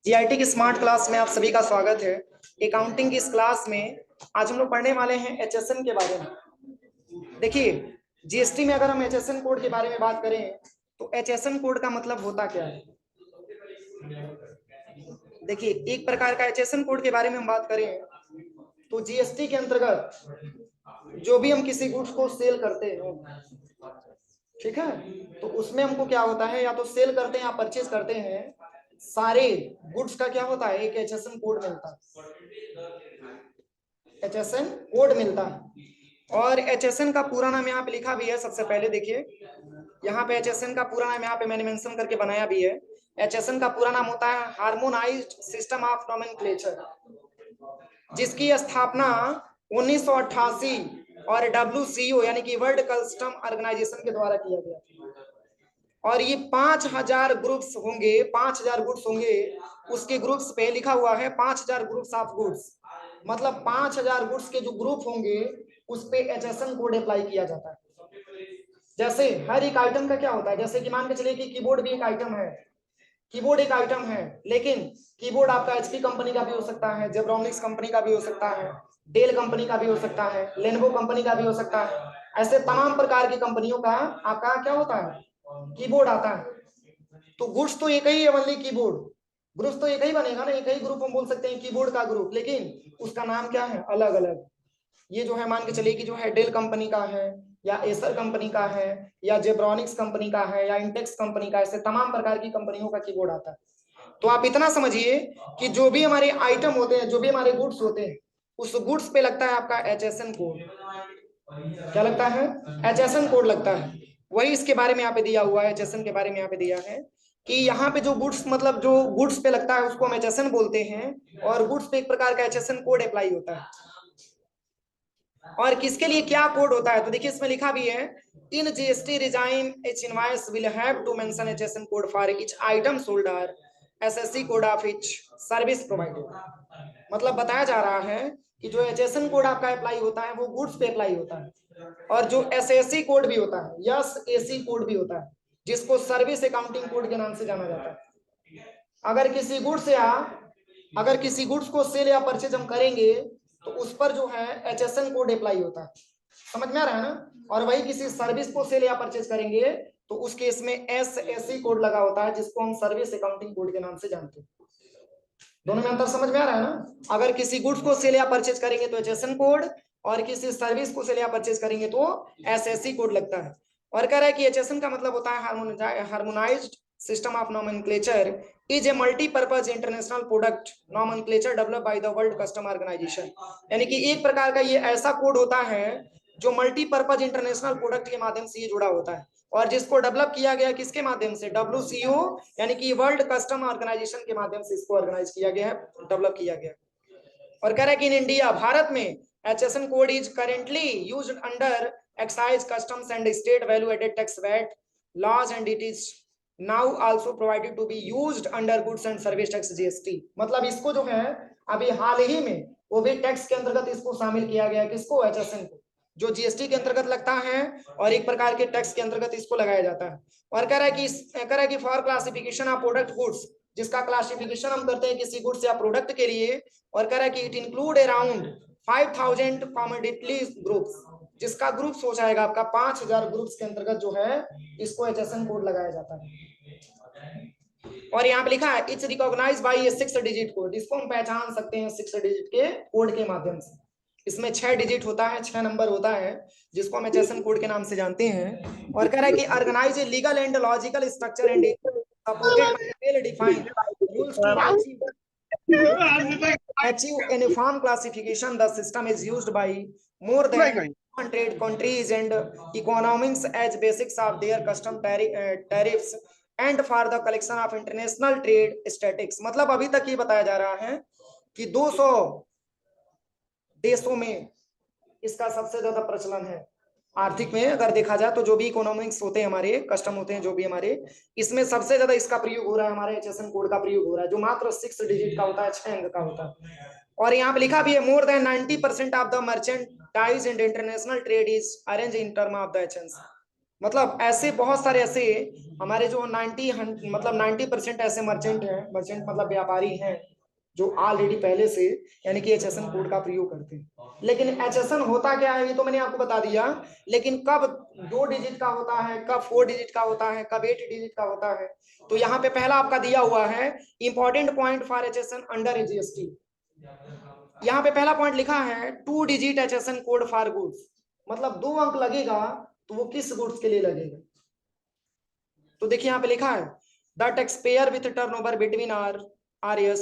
GIT की smart class में आप सभी का स्वागत है। अकाउंटिंग की इस क्लास में आज हम लोग पढ़ने वाले हैं एचएसएन के बारे में। देखिए, जीएसटी में अगर हम एचएसएन कोड के बारे में बात करें तो एचएसएन कोड का मतलब होता क्या है। देखिए, एक प्रकार का एचएसएन कोड के बारे में हम बात करें तो जीएसटी के अंतर्गत जो भी हम किसी गुड्स को सेल करते हैं, ठीक है, तो उसमें हमको क्या होता है, या तो सेल करते हैं या परचेज करते हैं, सारे गुड्स का क्या होता है, एक एचएसएन कोड मिलता है। एचएसएन कोड मिलता है और एचएसएन का पूरा नाम यहाँ पे लिखा भी है। सबसे पहले देखिए, यहाँ पे एचएसएन का पूरा नाम यहाँ पे मैंने मेंशन करके बनाया भी है। एचएसएन का पूरा नाम होता है हार्मोनाइज्ड सिस्टम ऑफ नोमेनक्लेचर, जिसकी स्थापना 1988 और डब्ल्यूसीओ यानी कि वर्ल्ड कस्टम ऑर्गेनाइजेशन के द्वारा किया गया। और ये 5000 ग्रुप्स होंगे, 5000 गुड्स होंगे। उसके ग्रुप्स पे लिखा हुआ है 5000 ग्रुप्स ऑफ गुड्स, मतलब 5000 गुड्स के जो ग्रुप होंगे उस पे एचएसएन कोड अप्लाई किया जाता है। जैसे हर एक आइटम का क्या होता है, जैसे कि मान के चलिए कि कीबोर्ड भी एक आइटम है, कीबोर्ड एक आइटम है, लेकिन कीबोर्ड आपका एचपी कंपनी का भी हो सकता है, जेब्रॉनिक्स कंपनी का भी हो सकता है, डेल कंपनी का भी हो सकता है, लेनोवो कंपनी का भी हो सकता है। ऐसे तमाम प्रकार की कंपनियों का आपका क्या होता है, कीबोर्ड आता है। तो गुड्स तो एक ही है, ओनली कीबोर्ड। ग्रुप्स तो एक ही बनेगा ना, एक ही ग्रुप हम बोल सकते हैं कीबोर्ड का ग्रुप, लेकिन उसका नाम क्या है, अलग अलग। ये जो है मान के चलिए कि जो है डेल कंपनी का है, या एसर कंपनी का है, या जेब्रॉनिक्स कंपनी का है, या इंटेक्स कंपनी का, ऐसे तमाम प्रकार की कंपनियों का कीबोर्ड आता है। तो आप इतना समझिए कि जो भी हमारे आइटम होते हैं, जो भी हमारे गुड्स होते हैं, उस गुड्स पे लगता है आपका एचएसएन कोड। क्या लगता है, एचएसएन कोड लगता है। वही इसके बारे में यहाँ पे दिया हुआ है, एचएसएन के बारे में यहाँ पे दिया है कि यहाँ पे जो गुड्स, मतलब जो गुड्स पे लगता है उसको हम एचएसएन बोलते हैं, और गुड्स पे एक प्रकार का एचएसएन कोड अप्लाई होता है। और किसके लिए क्या कोड होता है, तो देखिए इसमें लिखा भी है, in GST regime each invoice will have to mention HSN code for each item sold और SSC code of each service provided. मतलब बताया जा रहा है कि जो एचएसएन कोड आपका अप्लाई होता है वो गुड्स पे अप्लाई होता है, और जो एसएससी कोड भी होता है, यस एसी कोड भी होता है, जिसको सर्विस अकाउंटिंग कोड के नाम से जाना जाता है। अगर किसी गुड्स या अगर किसी गुड्स को सेल या परचेज हम करेंगे तो उस पर जो है एचएसएन कोड अप्लाई होता है। समझ में आ रहा है ना। और वही किसी सर्विस को सेल या परचेज करेंगे तो उस केस में एसएससी कोड लगा होता है, जिसको हम सर्विस अकाउंटिंग कोड के नाम से जानते हैं। दोनों में अंतर समझ में आ रहा है ना। अगर किसी गुड्स को सेल या परचेज करेंगे तो एचएसएन कोड, और किसी सर्विस को सेल या परचेज करेंगे तो एसएससी कोड लगता है। और कह रहा है कि एचएसएन का मतलब होता है harmonised system of nomenclature is a multipurpose international product nomenclature developed by the world custom organisation. यानी कि एक प्रकार का ये ऐसा कोड होता है जो मल्टीपर्पज इंटरनेशनल प्रोडक्ट के माध्यम से ये जुड़ा होता है, और जिसको डेवलप किया गया किसके माध्यम से, डब्ल्यूसीओ यानी कि वर्ल्ड कस्टम ऑर्गेनाइजेशन के माध्यम से इसको ऑर्गेनाइज किया गया है, डेवलप किया गया। और कह रहा है कि इन इंडिया, भारत में HSN code is currently used under excise customs and state value added tax VAT laws, and it is now also provided to be used under goods and service tax GST. मतलब इसको जो है अभी हाल ही में वो भी टैक्स के अंतर्गत इसको शामिल किया गया है, किसको, एचएसएन को, जो जीएसटी के अंतर्गत लगता है और एक प्रकार के टैक्स के अंतर्गत इसको लगाया जाता है। और कह रहा है कि for classification of product goods, जिसका क्लासिफिकेशन हम करते हैं किसी गुड्स या प्रोडक्ट के लिए। और कह रहा है कि it include around 5000 commodity groups, जिसका ग्रुप्स हो जाएगा आपका 5000 ग्रुप्स के अंतर्गत जो है इसको एचएसएन कोड लगाया जाता है। और यहाँ पे लिखा है it's recognised by a 6 digit code, इसको हम पहचान सकते हैं 6 डिजिट के कोड के माध्यम से। इसमें 6 डिजिट होता है, 6 नंबर होता है, जिसको हम एचएसएन कोड के नाम से जानते हैं। और कह रहा है कि organise a legal and logical structure and supported by well defined rules to achieve uniform classification. The system is used by more than 100 countries and economies as basics of their custom tariffs and for the collection of international trade statistics। मतलब अभी तक ये बताया जा रहा है कि 200 देशों में इसका सबसे ज्यादा प्रचलन है। आर्थिक में अगर देखा जाए तो जो भी इकोनॉमिक्स होते हैं हमारे, कस्टम होते हैं जो भी हमारे, इसमें सबसे ज्यादा इसका प्रयोग हो रहा है, हमारे एचएसएन कोड का प्रयोग हो रहा है, जो मात्र 6 डिजिट का होता है, 6 अंक का होता है। और यहाँ पे लिखा भी है more than 90% of the merchandise and international trade is arrange in term of the HSN. मतलब ऐसे बहुत सारे ऐसे हमारे जो 90% ऐसे मर्चेंट हैं, मर्चेंट मतलब व्यापारी हैं जो ऑलरेडी पहले से यानी कि HSN कोड का प्रयोग करते हैं। लेकिन HSN होता क्या है ये तो मैंने आपको बता दिया, लेकिन कब 2 डिजिट का होता है, कब 4 डिजिट का होता है, कब 8 डिजिट का होता है। तो यहाँ पे पहला आपका दिया हुआ है important point for HSN under GST। यहाँ पे पहला पॉइंट लिखा है 2 digit HSN code for goods, मतलब 2 अंक लगेगा तो वो किस गुड्स के लिए लगेगा। तो देखिए यहाँ पे लिखा है the tax payer with turnover between RS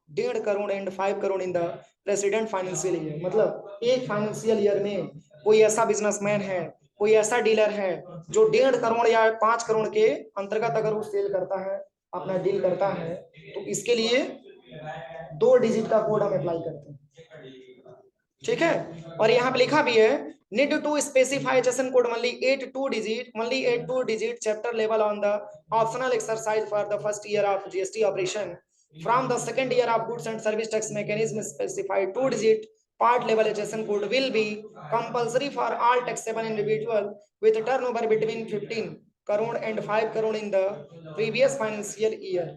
1.5 crore and 5 crore in the president financial year. मतलब एक फाइनेंशियल ईयर में कोई ऐसा बिजनेसमैन है, कोई ऐसा डीलर है जो 1.5 करोड़ या 5 करोड़ के अंतर्गत अगर वो सेल करता है, अपना डील करता है, तो इसके लिए 2 डिजिट का कोड हम अप्लाई करते हैं। ठीक है, और यहाँ पे लिखा भी है need to specify HSN code only 8 2 digit chapter level on the optional exercise for the first year of GST operation. From the second year of goods and service tax mechanism specified 2 digit part level HSN code will be compulsory for all taxable individual with turnover between 15 crore and 5 crore in the previous financial year.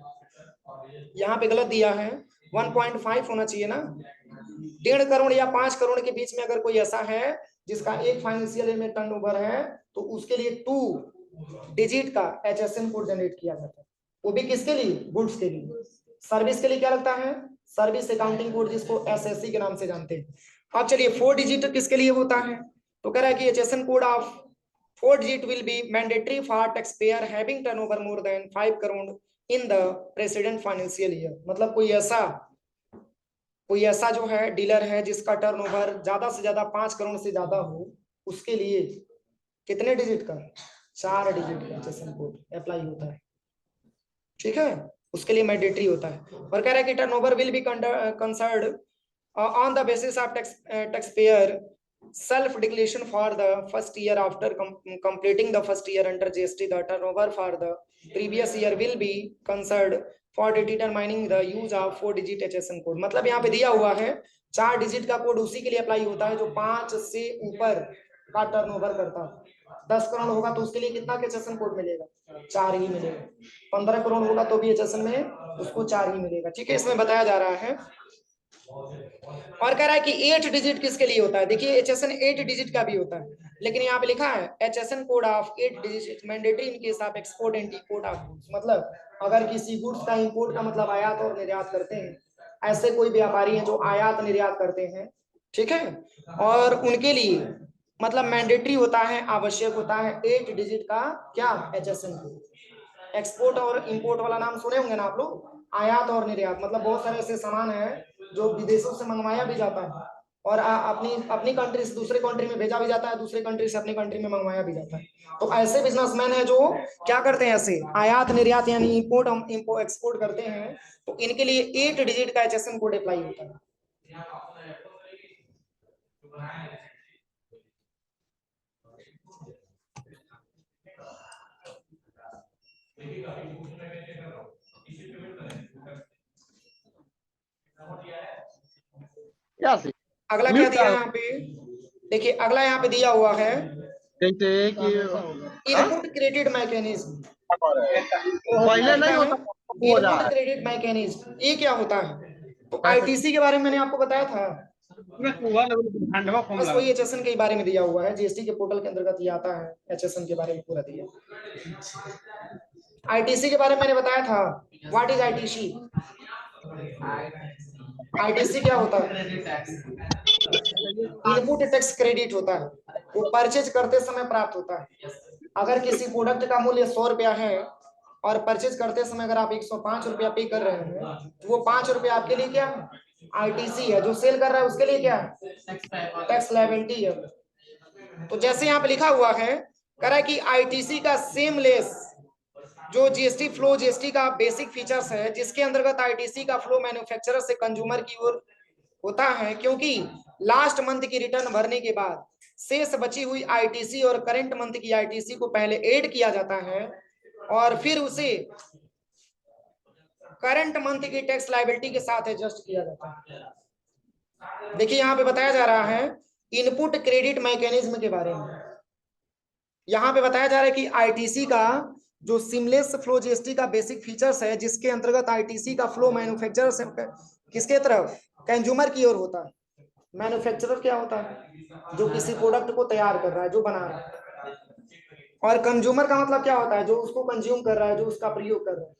यहाँ पे गलत दिया है, 1.5 होना चाहिए ना, 1.5 करोड़ या 5 करोड़ के बीच में अगर कोई ऐसा है जिसका एक फाइनेंशियल ईयर में टर्नओवर है, तो उसके लिए 2 डिजिट का HSN कोड जनरेट किया जाता है। वो भी किसके लिए? गुड्स के लिए। सर्विस के लिए क्या लगता है? सर्विस अकाउंटिंग कोड, जिसको SSC के नाम से जानते हैं। अब चलिए 4 डिजिट किसके लिए होता है? तो कह रहा है कि HSN code of 4 digit will be mandatory for taxpayer having turnover more than 5 crore in the precedent financial year। मतलब कोई ऐसा जो है डीलर है जिसका टर्नओवर ज्यादा से ज्यादा 5 करोड़ से ज्यादा हो, उसके लिए कितने डिजिट का? 4 डिजिट का HSN कोड अप्लाई होता है। ठीक है, उसके लिए मैंडेटरी होता है। और कह रहा है कि turnover will be concerned on the basis of taxpayer self declaration for the first year after completing the first year under GST. The turnover for the previous year will be considered for determining the use of 4 digit HSN code। मतलब यहाँ पे दिया हुआ है 4 digit का code उसी के लिए अप्लाई होता है जो 5 से ऊपर का टर्नओवर करता है। 10 करोड़ होगा तो उसके लिए कितना HSN कोड मिलेगा? 4 ही मिलेगा। 15 करोड़ होगा तो भी HSN में उसको 4 ही मिलेगा। ठीक है, इसमें बताया जा रहा है। और कह रहा है कि 8 डिजिट किसके लिए होता है? देखिए HSN 8 डिजिट का भी होता है, लेकिन यहाँ पे लिखा है HSN code of 8 digit mandatory in case of export and import of goods. मतलब अगर किसी गुड्स का इंपोर्ट का मतलब आयात और निर्यात करते हैं, ऐसे कोई व्यापारी हैं जो आयात निर्यात करते हैं, ठीक है, और उनके लिए मतलब मैंडेटरी होता है, आवश्यक होता है 8 डिजिट का क्या? HSN code. एक्सपोर्ट और इंपोर्ट वाला नाम सुने होंगे ना आप लोग, आयात और निर्यात। मतलब बहुत सारे ऐसे सामान है जो विदेशों से मंगवाया भी जाता है और अपनी अपनी कंट्री से दूसरे कंट्री में भेजा भी जाता है, दूसरे कंट्री से अपनी कंट्री में मंगवाया भी जाता है। तो ऐसे बिजनेसमैन है जो क्या करते हैं, ऐसे आयात निर्यात यानी इंपोर्ट हम एक्सपोर्ट करते हैं, तो इनके लिए 8 डिजिट का HSN कोड अप्लाई होता है। अगला क्या दिया है यहाँ पे? देखिए अगला यहाँ पे दिया हुआ है इनपुट क्रेडिट मैकेनिज्म। पहले नहीं होता इनपुट क्रेडिट मैकेनिज्म, ये क्या होता है? तो ITC के बारे में मैंने आपको बताया था, बस वही HSN के बारे में दिया हुआ है। GST के पोर्टल के अंतर्गत ये आता है, HSN के बारे में पूरा दिया। ITC के बारे में मैंने बताया था, व्हाट इज ITC? ITC क्या होता है? इनपुट टैक्स क्रेडिट होता है, वो परचेज करते समय प्राप्त होता है। अगर किसी प्रोडक्ट का मूल्य 100 रुपया है और परचेज करते समय अगर आप 105 रुपया पे कर रहे हैं, तो वो 5 रुपया आपके लिए क्या है? ITC है। जो सेल कर रहा है उसके लिए क्या है? टैक्स लायबिलिटी है। तो जैसे यहाँ पे लिखा हुआ है, कह रहा है कि ITC का सेमलेस जो GST फ्लो, GST का बेसिक फीचर्स है, जिसके अंतर्गत ITC का फ्लो मैन्युफैक्चरर से कंज्यूमर की ओर होता है, क्योंकि लास्ट मंथ की रिटर्न भरने के बाद शेष बची हुई ITC और करंट मंथ की ITC को पहले ऐड किया जाता है और फिर उसे करंट मंथ की टैक्स लायबिलिटी के साथ एडजस्ट किया जाता है। देखिए यहाँ पे बताया जा रहा है इनपुट क्रेडिट मैकेनिज्म के बारे में। यहाँ पे बताया जा रहा है कि आईटीसी का जो सीमलेस फ्लो जीएसटी का बेसिक फीचर्स है, जिसके अंतर्गत आईटीसी का फ्लो मैन्युफैक्चरर से किसके तरफ, कंज्यूमर की ओर होता है। मैन्युफैक्चरर क्या होता है, जो किसी प्रोडक्ट को तैयार कर रहा है, जो बना रहा है, और कंज्यूमर का मतलब क्या होता है, जो उसको कंज्यूम कर रहा है, जो उसका प्रयोग कर रहा है,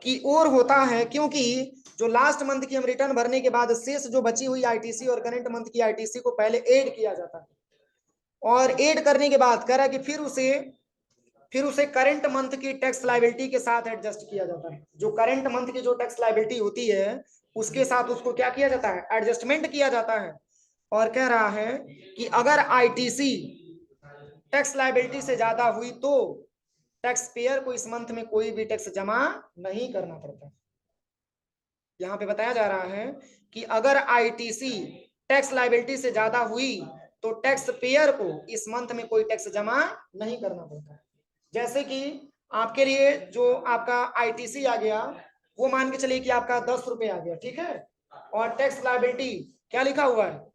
की ओर होता है। क्योंकि जो लास्ट मंथ की हम रिटर्न भरने के बाद शेष जो बची हुई आईटीसी और करंट मंथ की आईटीसी को पहले ऐड किया जाता है, और ऐड करने के बाद कह रहा है कि फिर उसे करंट मंथ की टैक्स लायबिलिटी के साथ एडजस्ट किया जाता है। जो करंट मंथ की जो टैक्स लायबिलिटी होती है उसके साथ उसको क्या किया जाता है, एडजस्टमेंट किया जाता है। और कह रहा है कि अगर आईटीसी टैक्स लायबिलिटी से ज्यादा हुई तो टैक्स पेयर को इस मंथ में कोई भी टैक्स जमा नहीं करना पड़ता। यहाँ पे बताया जा रहा है कि अगर आईटीसी टैक्स लायबिलिटी से ज्यादा हुई तो टैक्स पेयर को इस मंथ में कोई टैक्स जमा नहीं करना पड़ता। जैसे कि आपके लिए जो आपका आईटीसी आ गया, वो मान के चलिए कि आपका 10 रुपए आ गया, ठीक है, और टैक्स लायबिलिटी क्या लिखा हुआ है,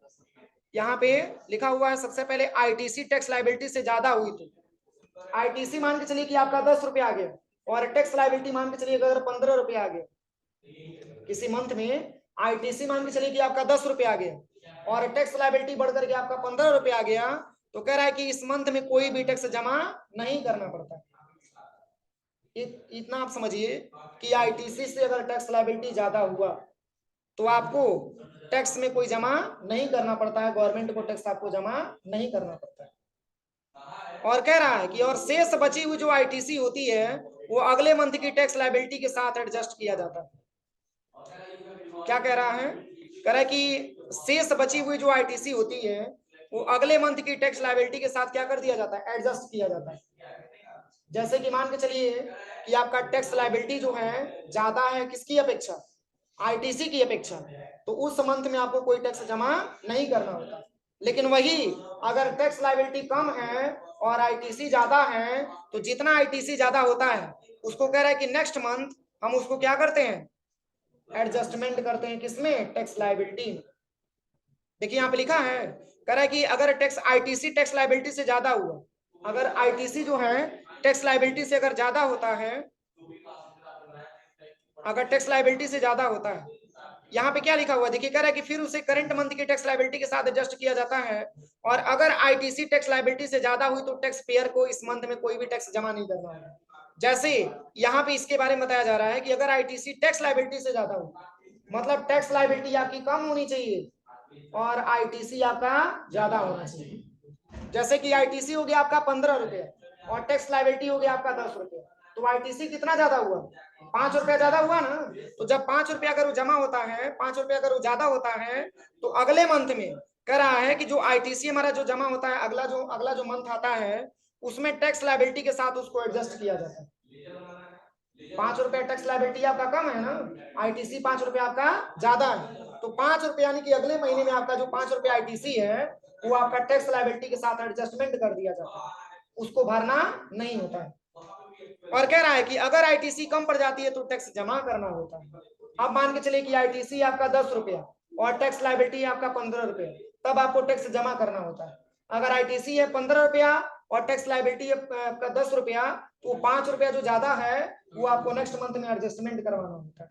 यहाँ पे लिखा हुआ है सबसे पहले आईटीसी टैक्स लायबिलिटी से ज्यादा हुई तो आईटीसी मान के चलिए कि आपका 10 रुपए आ गया, और टैक्स लायबिलिटी मान के चलिए अगर 15 रुपए आ गया, किसी मंथ में आईटीसी मान के चलिए कि आपका 10 रुपए आ गया और टैक्स लायबिलिटी बढ़ करके आपका 15 रुपए आ गया, तो कह रहा है कि इस मंथ में कोई भी टैक्स जमा नहीं करना पड़ता। इतना आप समझिए कि आईटीसी से अगर टैक्स लायबिलिटी ज्यादा हुआ तो आपको टैक्स में कोई जमा नहीं करना पड़ता है, गवर्नमेंट को टैक्स आपको जमा नहीं करना पड़ता है। और कह रहा है कि और शेष बची हुई जो आईटीसी होती है वो अगले मंथ की टैक्स लायबिलिटी के साथ एडजस्ट किया जाता है। क्या कह रहा है, कह रहा है कि शेष बची हुई जो आईटीसी होती है वो अगले मंथ की टैक्स लायबिलिटी के साथ क्या कर दिया जाता है, एडजस्ट किया जाता है। जैसे कि मान के चलिए कि आपका टैक्स लायबिलिटी जो है ज्यादा है किसकी अपेक्षा, आईटीसी की अपेक्षा, तो उस मंथ में आपको कोई टैक्स जमा नहीं करना होता। लेकिन वही अगर टैक्स लायबिलिटी कम है और आईटीसी ज्यादा है, तो जितना आईटीसी ज्यादा होता है उसको कह रहा है कि नेक्स्ट मंथ हम उसको क्या करते हैं, एडजस्टमेंट करते हैं, किसमें, टैक्स लायबिलिटी में। देखिए यहाँ पे लिखा है, कह रहा है कि अगर टैक्स आईटीसी टैक्स लायबिलिटी से ज्यादा हुआ, अगर आईटीसी जो है टैक्स लायबिलिटी से अगर ज्यादा होता है, अगर टैक्स लायबिलिटी से ज्यादा होता है, यहाँ पे क्या लिखा हुआ देखिए, कह रहा है कि फिर उसे करंट मंथ की टैक्स लायबिलिटी के साथ एडजस्ट किया जाता है। और अगर आईटीसी टैक्स लायबिलिटी से ज्यादा हुई तो टैक्स पेयर को इस मंथ में कोई भी टैक्स जमा नहीं करना होगा। जैसे यहाँ पे इसके बारे में बताया जा रहा है कि अगर आईटीसी टैक्स लायबिलिटी से ज्यादा हो, मतलब टैक्स लायबिलिटी आपकी कम होनी चाहिए और आईटीसी आपका ज्यादा होना चाहिए। जैसे कि आईटीसी हो गया आपका 15 रुपए और टैक्स लायबिलिटी हो गया आपका 10 रुपए, तो आईटीसी कितना ज्यादा हुआ, 5 रुपया ज्यादा हुआ ना। तो जब 5 रुपया अगर वो जमा होता है, 5 रुपया अगर वो ज्यादा होता है, तो अगले मंथ में कह रहा है कि जो आईटीसी हमारा जो जमा होता है, अगला जो मंथ आता है उसमें टैक्स लायबिलिटी के साथ उसको एडजस्ट किया जाता है। 5 रुपया टैक्स लायबिलिटी आपका कम है ना, आईटीसी 5 रुपया आपका ज्यादा है, तो 5 रुपया यानी कि अगले महीने में आपका जो 5 रुपया आईटीसी है वो आपका टैक्स लायबिलिटी के साथ एडजस्टमेंट कर दिया जाता है, उसको भरना नहीं होता है। और कह रहा है कि अगर आईटीसी कम पड़ जाती है तो टैक्स जमा करना होता है। अब मान के चलिए कि आईटीसी आपका 10 रुपया और टैक्स लायबिलिटी आपका 15 रुपया, तब आपको टैक्स जमा करना होता है। अगर आईटीसी है 15 रुपया और टैक्स लायबिलिटी आपका 10 रुपया, तो 5 रुपया जो ज्यादा है वो आपको नेक्स्ट मंथ में एडजस्टमेंट करवाना होता है।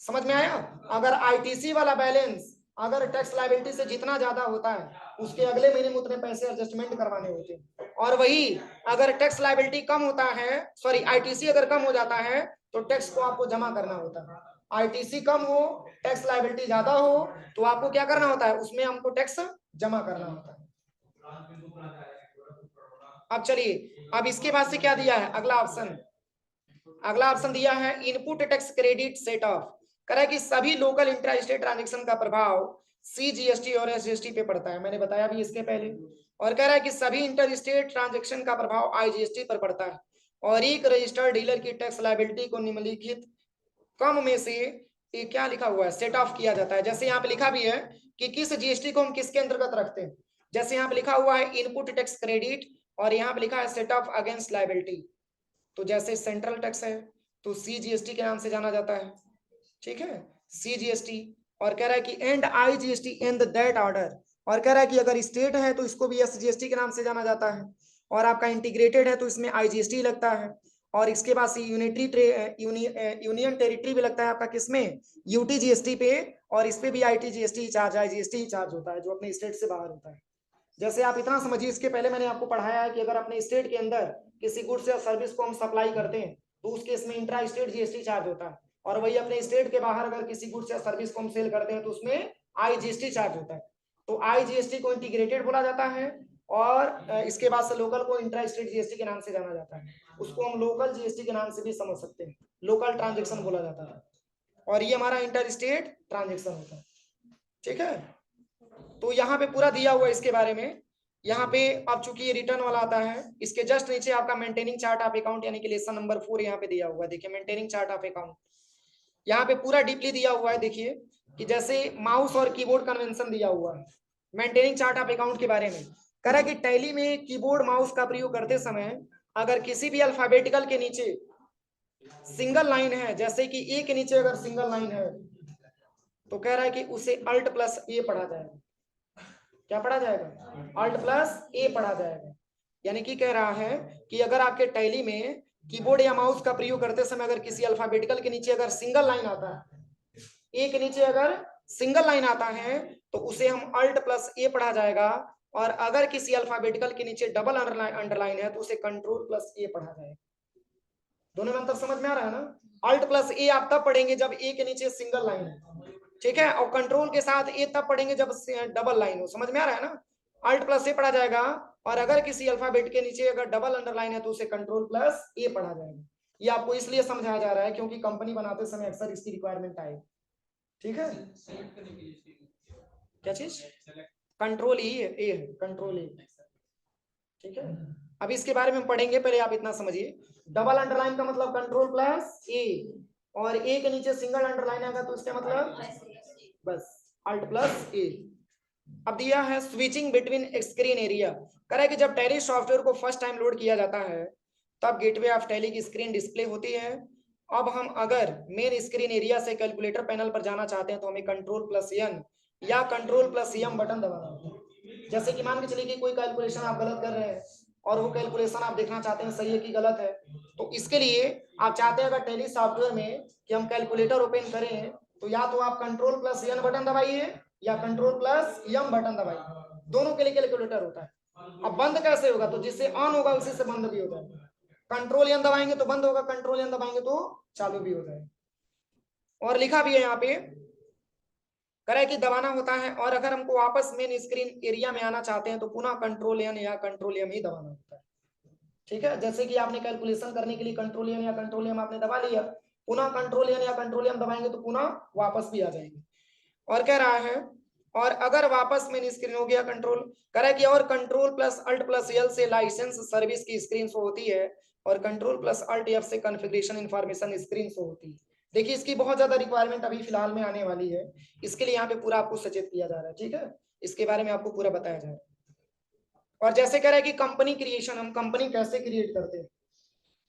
समझ में आया, अगर आईटीसी वाला बैलेंस अगर टैक्स लायबिलिटी से जितना ज्यादा होता है उसके अगले महीने में उतने पैसे एडजस्टमेंट करवाने होते हैं। और वही अगर टैक्स लायबिलिटी कम होता है, सॉरी आईटीसी अगर कम हो जाता है तो टैक्स को आपको जमा करना होता है। आईटीसी कम हो, टैक्स लायबिलिटी ज्यादा हो, तो आपको क्या करना होता है, उसमें हमको टैक्स जमा करना होता है। अब चलिए, अब इसके बाद से क्या दिया है, अगला ऑप्शन दिया है input tax credit set of. कह रहा है कि सभी लोकल इंट्रा स्टेट ट्रांजेक्शन का प्रभाव सीजीएसटी और एसजीएसटी पे पड़ता है, मैंने बताया भी इसके पहले। और कह रहा है कि सभी इंटर स्टेट ट्रांजेक्शन का प्रभाव आईजीएसटी पर पड़ता है और एक रजिस्टर्ड डीलर की टैक्स लायबिलिटी को निम्नलिखित कम में से क्या लिखा हुआ है, सेट ऑफ किया जाता है। जैसे यहाँ पे लिखा भी है कि किस जीएसटी को हम किसके अंतर्गत रखते हैं, जैसे यहाँ पे लिखा हुआ है इनपुट टैक्स क्रेडिट और यहाँ पे लिखा है सेट ऑफ अगेंस्ट लायबिलिटी। तो जैसे सेंट्रल टैक्स है तो सीजीएसटी के नाम से जाना जाता है, ठीक है, सीजीएसटी। और कह रहा है कि and IGST in that order. और कह रहा है कि अगर स्टेट है तो इसको भी एसजीएसटी के नाम से जाना जाता है। और आपका इंटीग्रेटेड है तो इसमें IGST लगता है, और इसके बाद यूनियन टेरिटरी भी लगता है आपका किसमें, UTGST पे, और इस पे भी ITGST चार्ज, IGST चार्ज होता है जो अपने स्टेट से बाहर होता है। जैसे आप इतना समझिए, इसके पहले मैंने आपको पढ़ाया है कि अगर अपने स्टेट के अंदर किसी गुड्स या सर्विस को हम सप्लाई करते हैं तो उस केस में इंट्रा स्टेट GST चार्ज होता है, और वही अपने स्टेट के बाहर अगर किसी गुड्स या सर्विस को हम सेल करते हैं तो उसमें IGST चार्ज होता है। तो IGST को इंटीग्रेटेड बोला जाता है, और इसके बाद से लोकल को इंट्रा स्टेट GST के नाम से जाना जाता है। उसको हम लोकल GST के नाम से भी समझ सकते हैं, लोकल ट्रांजेक्शन बोला जाता है, और ये हमारा इंटर स्टेट ट्रांजेक्शन होता है। ठीक है, तो यहाँ पे पूरा दिया हुआ इसके बारे में। यहाँ पे अब चूंकि ये रिटर्न वाला आता है, इसके जस्ट नीचे आपका मेंटेनिंग चार्ट ऑफ अकाउंट यानी कि लेसन नंबर 4 यहाँ पे दिया हुआ है। देखिए मेंटेनिंग चार्ट ऑफ अकाउंट यहाँ पे पूरा डीपली दिया हुआ है। देखिए कि जैसे माउस और कीबोर्ड कन्वेंशन दिया हुआ है मेंटेनिंग चार्ट ऑफ अकाउंट के बारे में। कह रहा है कि टैली में कीबोर्ड माउस का प्रयोग करते समय अगर किसी भी अल्फाबेटिकल के नीचे सिंगल लाइन है, जैसे कि ए के नीचे अगर सिंगल लाइन है तो कह रहा है कि उसे अल्ट प्लस ए पढ़ा जाएगा। क्या पढ़ा जाएगा? अल्ट प्लस ए पढ़ा जाएगा। यानी कि कह रहा है कि अगर आपके टैली में कीबोर्ड या माउस का प्रयोग करते समय अगर किसी अल्फाबेटिकल के नीचे अगर सिंगल लाइन आता है, ए के नीचे अगर सिंगल लाइन आता है तो उसे हम अल्ट प्लस ए पढ़ा जाएगा, और अगर किसी अल्फाबेटिकल के नीचे डबल अंडरलाइन है तो उसे कंट्रोल प्लस ए पढ़ा जाएगा। दोनों में अंतर समझ में आ रहा है ना? अल्ट प्लस ए आप तब पढ़ेंगे जब ए के नीचे सिंगल लाइन है, ठीक है, और कंट्रोल के साथ ए तब पढ़ेंगे जब डबल लाइन हो। समझ में आ रहा है ना? अल्ट प्लस ए पढ़ा जाएगा, और अगर किसी अल्फाबेट के नीचे अगर डबल अंडरलाइन है तो उसे कंट्रोल प्लस ए पढ़ा जाएगा। ये आपको इसलिए समझाया जा रहा है क्योंकि कंपनी बनाते समय अक्सर इसकी रिक्वायरमेंट आए। ठीक है, क्या चीज? कंट्रोल ई है, ए है, कंट्रोल ए। ठीक है, अब इसके बारे में पढ़ेंगे, पहले आप इतना समझिए। डबल अंडरलाइन का मतलब कंट्रोल प्लस ए, और ए के नीचे सिंगल अंडरलाइन आएगा तो इसका मतलब बस अल्ट प्लस ए। अब दिया है स्विचिंग बिटवीन स्क्रीन एरिया। कह रहा है कि जब टैली सॉफ्टवेयर को फर्स्ट टाइम लोड किया जाता है तब गेटवे ऑफ टैली की स्क्रीन डिस्प्ले होती है। अब हम अगर मेन स्क्रीन एरिया से कैलकुलेटर पैनल पर जाना चाहते हैं तो हमें कंट्रोल प्लस एन या कंट्रोल प्लस एम बटन दबाना होता है। जैसे कि मान के चलिए कि कोई कैलकुलेशन आप गलत कर रहे हैं और वो कैलकुलेशन आप देखना चाहते हैं सही है कि गलत है, तो इसके लिए आप चाहते हैं अगर टैली सॉफ्टवेयर में कि हम कैलकुलेटर ओपन करें तो या तो आप कंट्रोल प्लस एन बटन दबाइए या कंट्रोल प्लस एम बटन दबाइए, दोनों के लिए कैलकुलेटर होता है। अब बंद कैसे होगा? तो जिससे ऑन होगा उसी से बंद भी हो जाएगा। कंट्रोल एन दबाएंगे तो बंद होगा, कंट्रोल एन दबाएंगे तो चालू भी हो जाएगा। और लिखा भी है यहाँ पे, करे कि दबाना होता है, और अगर हमको वापस मेन स्क्रीन एरिया में आना चाहते हैं तो पुनः कंट्रोल एन या कंट्रोल एम ही दबाना होता है। ठीक है, जैसे कि आपने कैलकुलेशन करने के लिए कंट्रोल एन या कंट्रोल एम आपने दबा लिया, पुनः कंट्रोल एन या कंट्रोल एम दबाएंगे तो पुनः वापस भी आ जाएंगे। और कह रहा है और अगर वापस मेन स्क्रीन हो गया कंट्रोल, कह रहा है कि और control plus alt plus L से लाइसेंस सर्विस की स्क्रीन शो होती है, और कंट्रोल प्लस अल्ट एफ से कॉन्फ़िगरेशन इंफॉर्मेशन स्क्रीन शो होती है। देखिए इसकी बहुत ज्यादा रिक्वायरमेंट अभी फिलहाल में आने वाली है, इसके लिए यहाँ पे पूरा आपको सचेत किया जा रहा है। ठीक है, इसके बारे में आपको पूरा बताया जा रहा है। और जैसे कह रहा है कि कंपनी क्रिएशन, हम कंपनी कैसे क्रिएट करते हैं,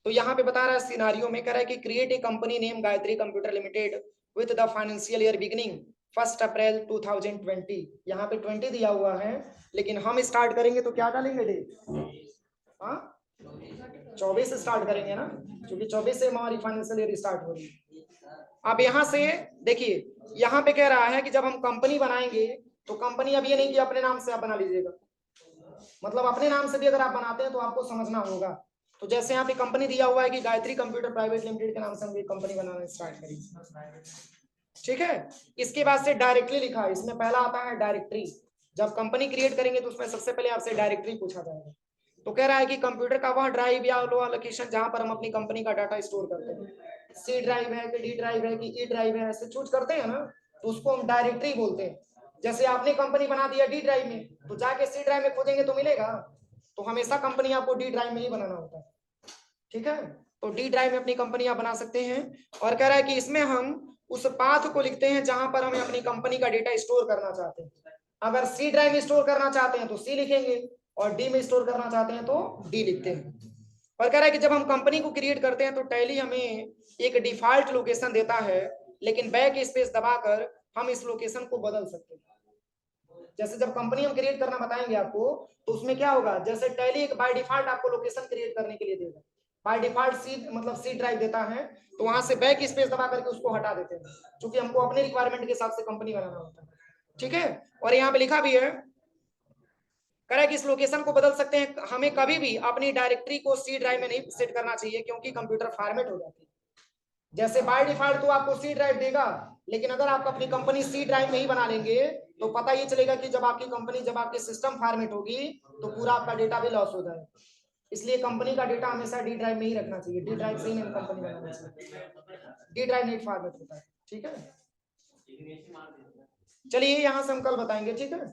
तो यहाँ पे बता रहा है सिनारियो में, कह रहा है कि create a company name Gayatri computer limited with the financial year beginning 1 अप्रैल 2020। यहाँ पे 20 दिया हुआ है, लेकिन हम स्टार्ट करेंगे तो क्या डालेंगे डेट? हाँ 24 स्टार्ट करेंगे ना, क्योंकि 24 से हमारी फाइनेंशियल ईयर स्टार्ट हो रही है। अब यहाँ से देखिए, यहाँ पे कह रहा है कि जब हम कंपनी बनाएंगे तो कंपनी अब ये नहीं कि अपने नाम से आप बना लीजिएगा, मतलब अपने नाम से भी अगर आप बनाते हैं तो आपको समझना होगा। तो जैसे यहाँ पे कंपनी दिया हुआ है कि गायत्री कंप्यूटर प्राइवेट लिमिटेड के नाम से हम एक कंपनी बनाना स्टार्ट करेंगे। ठीक है, इसके बाद से डायरेक्टली लिखा है, इसमें पहला आता है डायरेक्टरी। जब कंपनी क्रिएट करेंगे तो उसमें सबसे पहले आपसे डायरेक्टरी पूछा जाएगा। तो कह रहा है कि कंप्यूटर का वह ड्राइव या लो लोकेशन जहां पर हम अपनी कंपनी का डाटा स्टोर करते हैं, सी ड्राइव है कि डी ड्राइव है कि ई ड्राइव है, ऐसे चूज करते हैं ना, तो उसको हम डायरेक्टरी बोलते हैं। जैसे आपने कंपनी बना दिया डी ड्राइव में, तो जाके सी ड्राइव में खोजेंगे तो मिलेगा, तो हमेशा कंपनी आपको डी ड्राइव में ही बनाना होता है। ठीक है, तो डी ड्राइव में अपनी कंपनी आप बना सकते हैं। और कह रहा है कि इसमें हम उस पाथ को लिखते हैं जहां पर हमें अपनी कंपनी का डेटा स्टोर करना चाहते हैं। अगर सी ड्राइव में स्टोर करना चाहते हैं तो सी लिखेंगे, और डी में स्टोर करना चाहते हैं तो डी लिखते हैं। और कह रहा है कि जब हम कंपनी को क्रिएट करते हैं तो टैली हमें एक डिफॉल्ट लोकेशन देता है, लेकिन बैक स्पेस दबाकर हम इस लोकेशन को बदल सकते हैं। जैसे जब कंपनी हम क्रिएट करना बताएंगे आपको, तो उसमें क्या होगा, जैसे टैली एक बाय डिफॉल्ट आपको लोकेशन क्रिएट करने के लिए देगा, बाय डिफॉल्ट सी मतलब सी ड्राइव देता है, तो वहां से बैक स्पेस दबा करके उसको हटा देते हैं, क्योंकि हमको अपने रिक्वायरमेंट के हिसाब से कंपनी बनाना होता है। ठीक है, और यहाँ पे लिखा भी है, कह रहा है कि इस लोकेशन को बदल सकते हैं, हमें कभी भी अपनी डायरेक्टरी को सी ड्राइव में नहीं सेट करना चाहिए, क्योंकि कंप्यूटर फॉर्मेट हो जाती है। जैसे बाय डिफॉल्ट तो आपको सी ड्राइव देगा, लेकिन अगर आप अपनी कंपनी सी ड्राइव नहीं बना लेंगे, तो पता ये चलेगा कि जब आपकी कंपनी, जब आपकी सिस्टम फॉर्मेट होगी, तो पूरा आपका डेटा भी लॉस हो जाएगा। इसलिए कंपनी का डेटा हमेशा डी ड्राइव में ही रखना चाहिए, डी ड्राइव से ही नहीं कंपनी बनाना चाहिए, डी ड्राइव नहीं फॉर्मेट होता है। ठीक है, चलिए यहाँ से हम कल बताएंगे। ठीक है।